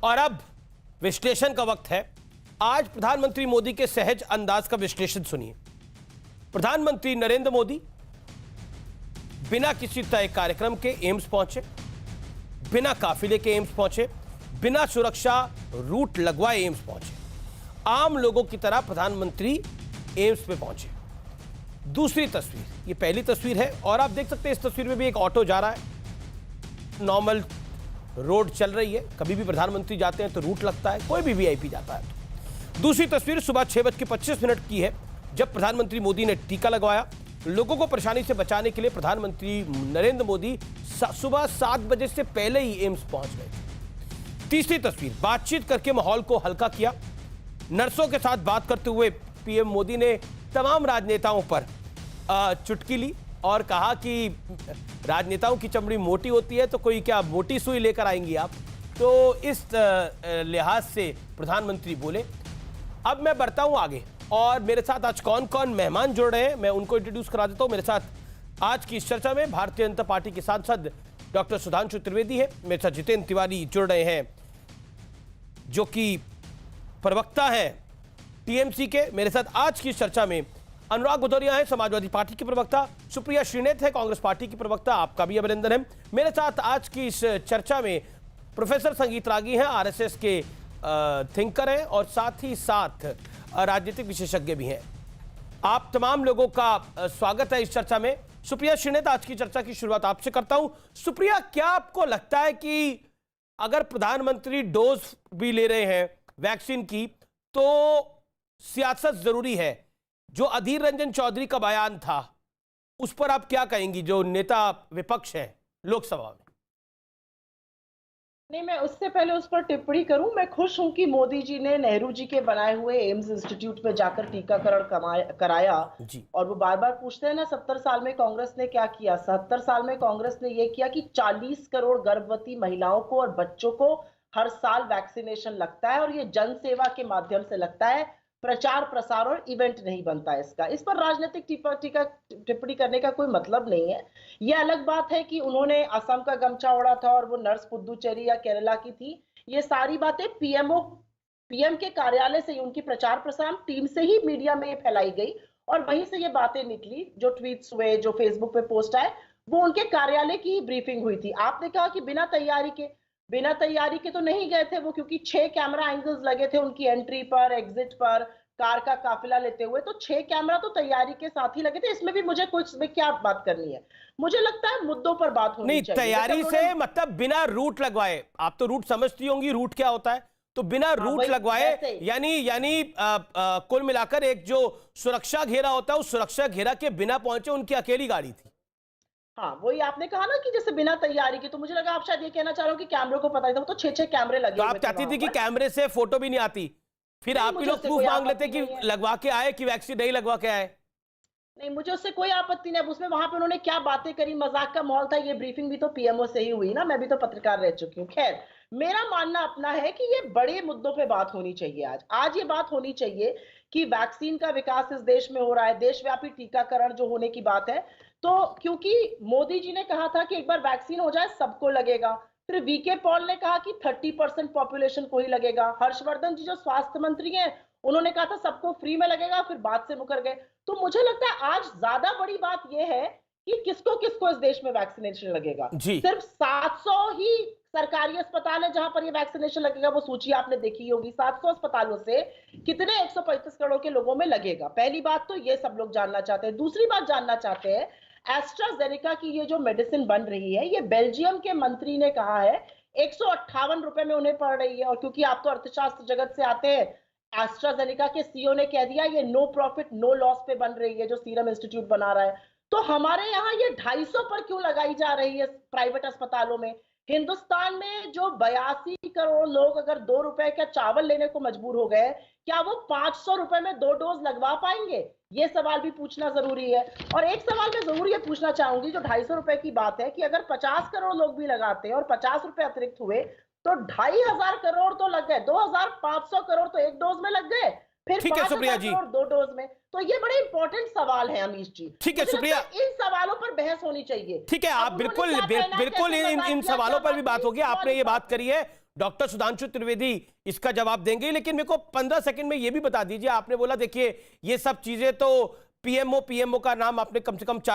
और अब विश्लेषण का वक्त है। आज प्रधानमंत्री मोदी के सहज अंदाज का विश्लेषण सुनिए। प्रधानमंत्री नरेंद्र मोदी बिना किसी तय कार्यक्रम के एम्स पहुंचे, बिना काफिले के एम्स पहुंचे, बिना सुरक्षा रूट लगवाए एम्स पहुंचे। आम लोगों की तरह प्रधानमंत्री एम्स पे पहुंचे। दूसरी तस्वीर, ये पहली तस्वीर है और आप देख सकते हैं इस तस्वीर में भी एक ऑटो जा रहा है। नॉर्मल रोड चल रही है, कभी भी प्रधानमंत्री जाते हैं तो रूट लगता है, कोई भी वीआईपी जाता है तो। दूसरी तस्वीर सुबह 6:25 की है, जब प्रधानमंत्री मोदी ने टीका लगवाया। लोगों को परेशानी से बचाने के लिए प्रधानमंत्री नरेंद्र मोदी सुबह 7 बजे से पहले ही एम्स पहुंच गए थे। तीसरी तस्वीर, बातचीत करके माहौल को हल्का किया। नर्सों के साथ बात करते हुए पीएम मोदी ने तमाम राजनेताओं पर चुटकी ली और कहा कि राजनेताओं की चमड़ी मोटी होती है तो कोई क्या मोटी सुई लेकर आएंगी आप। तो इस लिहाज से प्रधानमंत्री बोले। अब मैं बढ़ता हूं आगे और मेरे साथ आज कौन कौन मेहमान जुड़ रहे हैं मैं उनको इंट्रोड्यूस करा देता हूं। मेरे साथ आज की इस चर्चा में भारतीय जनता पार्टी के सांसद डॉक्टर सुधांशु त्रिवेदी है, मेरे साथ जितेंद्र तिवारी जुड़ रहे हैं जो कि प्रवक्ता है टीएमसी के। मेरे साथ आज की चर्चा में अनुराग भदौरिया है, समाजवादी पार्टी की प्रवक्ता। सुप्रिया श्रीनेत है, कांग्रेस पार्टी की प्रवक्ता, आपका भी अभिनंदन है। मेरे साथ आज की इस चर्चा में प्रोफेसर संगीत रागी हैं, आरएसएस के थिंकर हैं और साथ ही साथ राजनीतिक विशेषज्ञ भी हैं। आप तमाम लोगों का स्वागत है इस चर्चा में। सुप्रिया श्रीनेत, आज की चर्चा की शुरुआत आपसे करता हूं। सुप्रिया, क्या आपको लगता है कि अगर प्रधानमंत्री डोज भी ले रहे हैं वैक्सीन की तो सियासत जरूरी है? जो अधीर रंजन चौधरी का बयान था उस पर आप क्या कहेंगी, जो नेता विपक्ष है लोकसभा में? नहीं, मैं उससे पहले उस पर टिप्पणी करूं। मैं खुश हूं कि मोदी जी ने नेहरू जी के बनाए हुए एम्स इंस्टीट्यूट में जाकर टीकाकरण कराया जी। और वो बार बार पूछते हैं ना, 70 साल में कांग्रेस ने क्या किया। 70 साल में कांग्रेस ने ये किया कि 40 करोड़ गर्भवती महिलाओं को और बच्चों को हर साल वैक्सीनेशन लगता है और ये जन सेवा के माध्यम से लगता है, प्रचार प्रसार और इवेंट नहीं बनता है इसका। इस पर राजनीतिक टिप्पणी करने का कोई मतलब नहीं है। ये अलग बात है कि उन्होंने असम का गमछा ओढ़ा था और वो नर्स पुदुचेरी या केरला की थी। ये सारी बातें पीएम के कार्यालय से, उनकी प्रचार प्रसार टीम से ही मीडिया में फैलाई गई और वहीं से ये बातें निकली। जो ट्वीट्स हुए, जो फेसबुक पे पोस्ट आए, वो उनके कार्यालय की ब्रीफिंग हुई थी। आपने कहा कि बिना तैयारी के तो नहीं गए थे वो, क्योंकि 6 कैमरा एंगल्स लगे थे उनकी एंट्री पर, एग्जिट पर, कार का काफिला लेते हुए। तो 6 कैमरा तो तैयारी के साथ ही लगे थे। इसमें भी मुझे कुछ में क्या बात करनी है? मुझे लगता है मुद्दों पर बात होनी चाहिए। तैयारी से मतलब बिना रूट लगवाए, आप तो रूट समझती होंगी रूट क्या होता है, तो बिना रूट लगवाए यानी कुल मिलाकर एक जो सुरक्षा घेरा होता है उस सुरक्षा घेरा के बिना पहुंचे उनकी अकेली गाड़ी थी। हाँ, वही आपने कहा ना कि जैसे बिना तैयारी के, तो मुझे लगा आप शायद ये कहना चाह रहे हो कि कैमरे को पता ही था। वो तो 6 कैमरे लगे तो हुए थे। आप चाहती थी कि कैमरे से फोटो भी नहीं आती, फिर आप ही लोग प्रूफ मांग लेते कि लगवा के आए कि वैक्सीन नहीं लगवा के आए? नहीं, मुझे उससे कोई आपत्ति नहीं। उसमें वहां पे उन्होंने क्या बातें करी, मजाक का माहौल था। ये ब्रीफिंग भी तो पीएमओ से ही हुई ना, मैं भी तो पत्रकार रह चुकी हूँ। खैर, मेरा मानना अपना है कि ये बड़े मुद्दों पे बात होनी चाहिए। आज ये बात होनी चाहिए कि वैक्सीन का विकास इस देश में हो रहा है, देशव्यापी टीकाकरण जो होने की बात है। तो क्योंकि मोदी जी ने कहा था कि एक बार वैक्सीन हो जाए सबको लगेगा, फिर वीके पॉल ने कहा कि 30% पॉपुलेशन को ही लगेगा, हर्षवर्धन जी जो स्वास्थ्य मंत्री हैं उन्होंने कहा था सबको फ्री में लगेगा, फिर बात से मुकर गए। तो मुझे लगता है आज ज्यादा बड़ी बात यह है कि किसको किसको इस देश में वैक्सीनेशन लगेगा। सिर्फ 700 ही सरकारी अस्पताल है जहां पर ये वैक्सीनेशन लगेगा, वो सूची आपने देखी होगी। 700 अस्पतालों से कितने 135 करोड़ के लोगों में लगेगा? पहली बात तो ये सब लोग जानना चाहते हैं। दूसरी बात जानना चाहते हैं, एस्ट्राजेनेका की ये जो मेडिसिन बन रही है, ये बेल्जियम के मंत्री ने कहा है 158 रुपए में उन्हें पड़ रही है। और क्योंकि आप तो अर्थशास्त्र जगत से आते हैं, एस्ट्राजेनेका के सीईओ ने कह दिया ये नो प्रॉफिट नो लॉस पे बन रही है जो सीरम इंस्टीट्यूट बना रहा है। तो हमारे यहाँ ये 250 पर क्यों लगाई जा रही है प्राइवेट अस्पतालों में? हिंदुस्तान में जो 82 करोड़ लोग अगर 2 रुपए का चावल लेने को मजबूर हो गए, क्या वो 500 रुपए में 2 डोज लगवा पाएंगे? ये सवाल भी पूछना जरूरी है। और एक सवाल मैं जरूर ये पूछना चाहूंगी, जो 250 रुपए की बात है, कि अगर 50 करोड़ लोग भी लगाते हैं और 50 रुपए अतिरिक्त हुए तो 2500 करोड़ तो लग गए, 2500 करोड़ तो एक डोज में लग गए, फिर 5000 करोड़ 2 डोज में। तो ये बड़े इंपॉर्टेंट सवाल है अमीश जी। ठीक है सुप्रिया, इन सवालों पर बहस होनी चाहिए। ठीक है, आप बिल्कुल इन सवालों पर भी बात होगी। आपने ये बात करी है डॉक्टर सुधांशु त्रिवेदी इसका जवाब देंगे, लेकिन मेरे को 15 सेकंड में ये भी बता दीजिए, आपने बोला देखिए ये सब चीजें तो पीएमओ का नाम आपने कम से कम 4